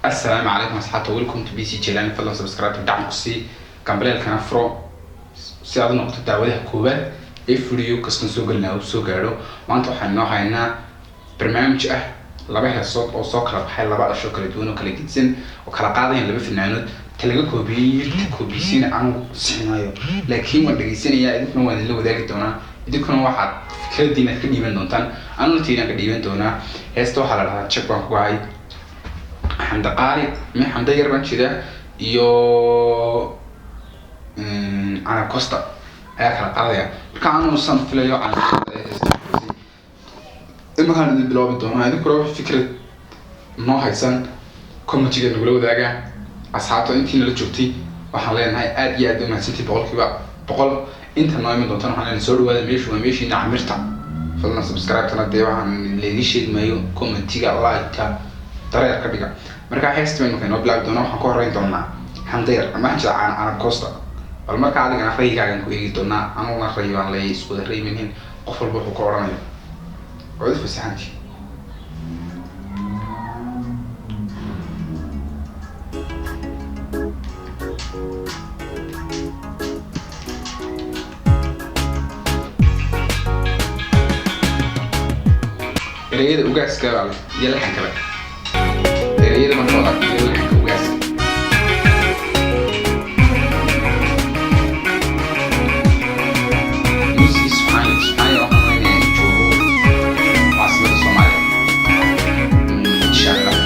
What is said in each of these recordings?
السلام عليكم أصحابي ويلكم تو بي سي جيلاني فضلا سبسكرايب دعم قصي كامبليل كان فرو سيادة نقطة دعوة كوبا فيديو كسكن سوق لنا وسوق عرو وانتو حنا حنا برنامج لبعض الصوت أو صوت كلا بحال لبعض الشكل دونه كلا جدًا وكلا قاضي لبعض في النانود تلاقي كوبيسين عنو سينايو لكن ولا جيسين يا إذا كنا اللي هو ذلك دونا إذا كنا واحد فكرة دينا كديمن دونتان أنا نتينا كديمن دونا هستو حلا تشيك بانك واعي حمد قاري من حمد يربان كذا يو أنا كوستا هيك القضية كانوا صنف ليو عن المكان اللي بلوب دونا هذا كله فكرة ما هيسن كم تيجي نقوله ذاك أصحابه أنتي اللي شفتي وحاليا هاي أدي أدي ما سنتي بقول كذا بقول أنت نايم دونتان حنا نسولو ولا ماشي نعمرتا فلنا سبسكرايب تنا ديوا عن اللي يشيد ما يو كم تيجي لايك طريقة كبيرة مركا حيست وين مكان وبلاك دونا وحنا كورين دونا حمدير ما حنجا عن كوستا والمركا عادي أنا خيجا عن كويجي دونا أنا ما خيجا عن لي سود خيجي منهن قفل بحو كوراني عود في سحنتي ereyada ugaaska baa iyo laxan kale ereyada ma soo dhaqay iyo laxan ugaaska music Spanish waxaan inay joogo asma Soomaaliya inshallah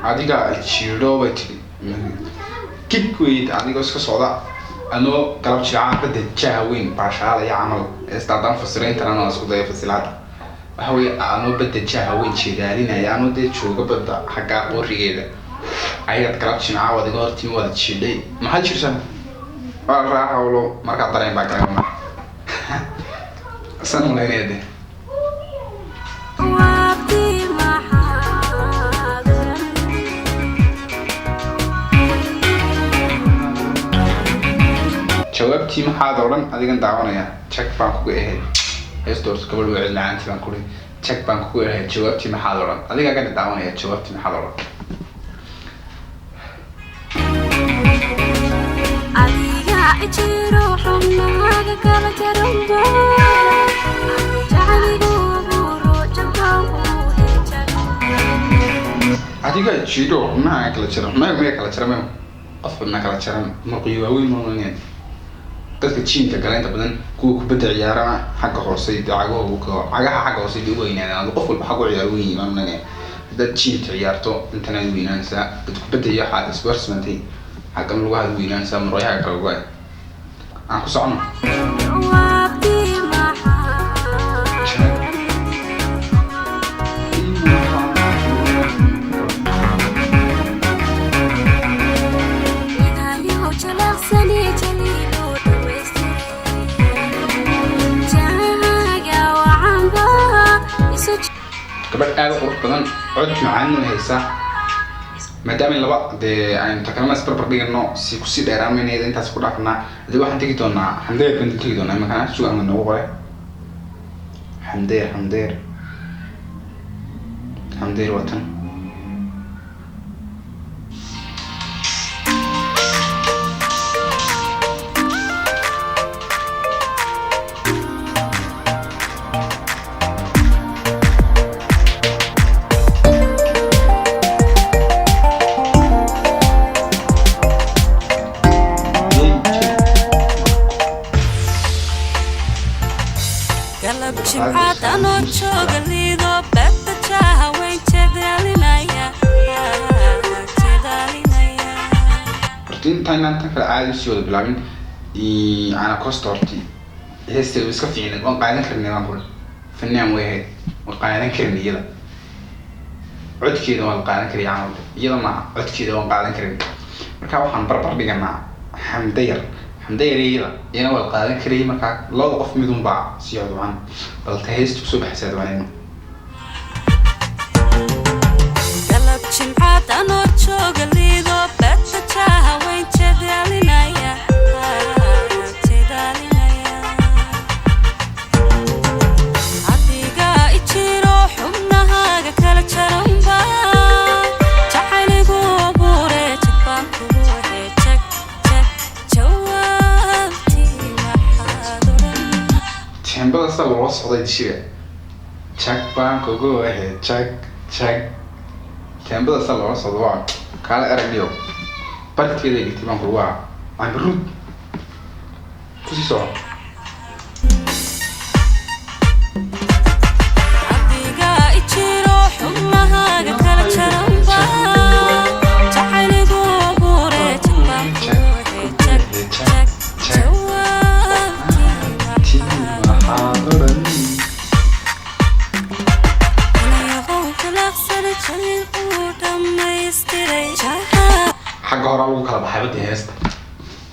adiga jiro wati kid kuid adiga iska socda ano galab jilcaan ka dajaa weyn baashaada iyo camal istaadan fasireyn tarana isku day fasilaad waxa way ano badajaa weyn jeedaalinaya ano de jooga bada xaga qorigeeda ayad galab jilcaan wadiga hortii wada jilay maxaa jirsan waa raaxawlo marka dareen baa galay san leeyahay jawaabtii maxaad oran adigan daawanaya check baan kugu ahayd heestoos gabadh wacid laantii baan kuli check baan kugu ahayd jawaabtii maxaad oran adiga ka daawanaya jawaabtii maxaad oran adiga ijiro xumaaga kala jarumba jacaligu buro jankanku adiga ijiro xumaaga kala jarum qofna kala jaran marqiyo waaweyn moonan dadka jiinka galeenta badan kuwa kubadda ciyaarana xagga hoose cagaha xagga hoose ugu weynaadaan qof walba xagga ciyaar weyn imaanayaan dad jiinka ciyaarto intana weynaanaysa dad kubadda iyo xaad sportsmantay xagga lagu hada weynaanaysa marooyaha kala go'ay aan ku socono gabadh aad u qurux badan cod macaan haysa maadaama laba de aan takalma isbarbar dhigano si ku si dheeraamayneed intaas ku dhaafnaa hadii waxaan tagi doonaa xamdeer baan tagi doonaa markaan suuqa nagu qoray xamdeer watan Xamada no chogalido betta chaha way chedalinaya chedalinaya hortiin Thailand tan kala caadi soo bilaabin ana koosto hortii heesta iska fiicnay waan qaadan karnay waan bul fanaan weey waan qaadan karnay iyada codkeeda waan qaadan karay aan iyada ma codkeeda waan qaadan karay marka waxaan barbar dhiganaa xamdayar iyana waan qaadan karay marka laba qof midun baa si codwan bal heesta ku soo baxsad waan galab Xamada no chogalido betta chaha way chedalinaya chedalinaya adiga ichiro xubnahaga kala jaramba jacayligu bure jabbanku buuxe jag jawaabti maxadoran Xamada sa loo socday dishiga jabbanku buuxe jag Xamada sa loo socdo waa kala aragniyo barkeeda igtimaan ku waa aan rud ku sii soo adiga ichiro xubnahaga kala jaramba jacayligu bure jabbanku buuxe jag jawaabti maxadoran xagga hore lagu kala baxay badda heesta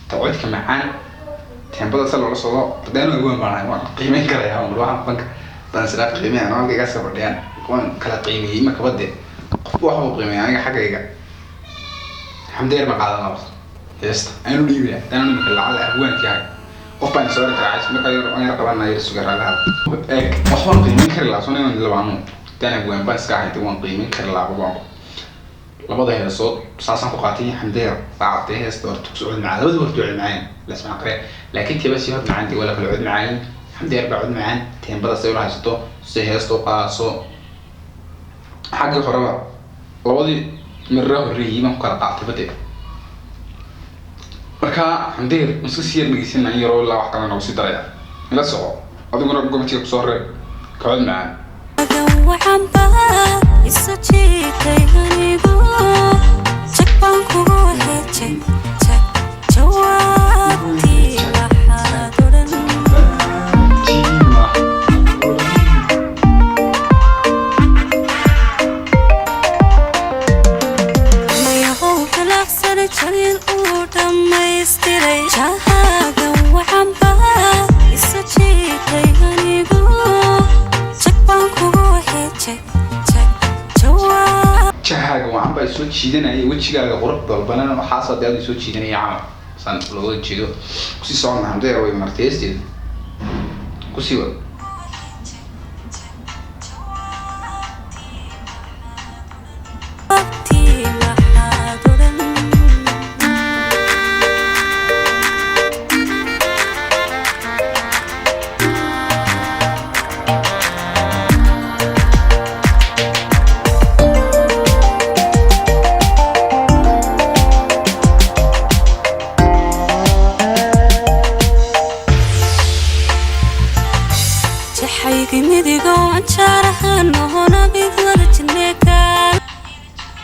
tawcidka macaan Xamada sa loo socdo dadana ugu baahnaa waan qiimeyn karayaa oo waxaan banka dan sida qiimeeyaan oo iga soo fadhiyaan waan kala qiimeeyay ma kabade qof wax uu qiimeeyay aniga xaggayga xamdeer ma qaadan lahaa heesta aynu dhiibaya dan ma kala lacag ahwaanki hay qof baan soo raacay marka aan qabanay sugar lahaa waxaan qiimeyn karaa soo inaan labaano dan ahwaan baan iska hayay waan qiimeyn karaa labada labada heesood saasan ku qaatay xamdeer baaqtay heesta horta ku socod macaan labada horta cod macaan la isma qare laakiin tiba si hor macaan wala kala cod macaan xamdeer baa cod macaan Xamada say la haysto si heesto qaaso xagga horeba labadii marra horreeyay ma kala qaatay bade marka xamdeer iska sii magiciin aan yaro la wax kala nooc si daraya ila soco adiguna gomtiga ku soo reeb ka cod macaan waxamba isajitay anigu jabbanku buuxe jag jawaabti maxadoran mayahow kalaqsana jalil uu dhamaystiray jahaga waxamba isajitay anigu jabbanku buuxe jahaaga waxaan baa soo jiidanayay wajigaaga qurux dalbanana waxa soo daad soo jiidanaya camal san loo jeedo ku sii socon Xamdeer way marteestii ku sii wad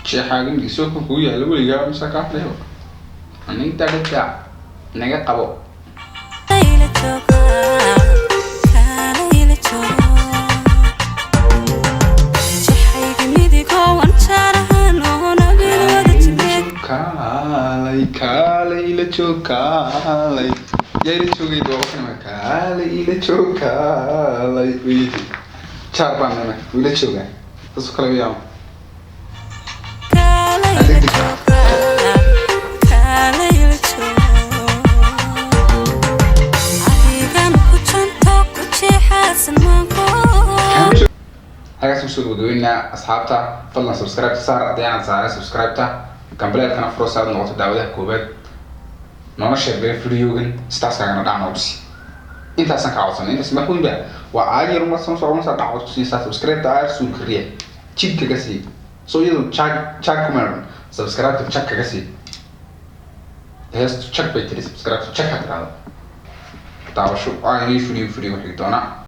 xaagan isoo ku yaalo waliga masaka leeyo aninta dadka naga qabo ila jooga ila jooga jahayga midigo aan jarahan oo nabil wada jibeen kaalay ila jooga yare joogay doo kana kaalay ila jooga wiidi chaabana ila jooga taso kala yaam هاي سوسو ودوينا أصحابتا فضلا سبسكرايب صار ديانا صار سبسكرايبتا كان بلاي كان فرصة نقطة دعوة كوبات نونا شير بين فيديوغن ستاس كان دعنا وبسي انت أصلا كعوصنا انت سمع كون بيا وعادي رمى صنصورون صار دعوة وبسي سبسكرايب تعال سول كريه تشيب كجسي سو يدو تشاك كوميرون سبسكرايب تشاك كجسي هيس تشاك بيتري سبسكرايب تشاك هترانا تعال شو عادي فيديو حيتونا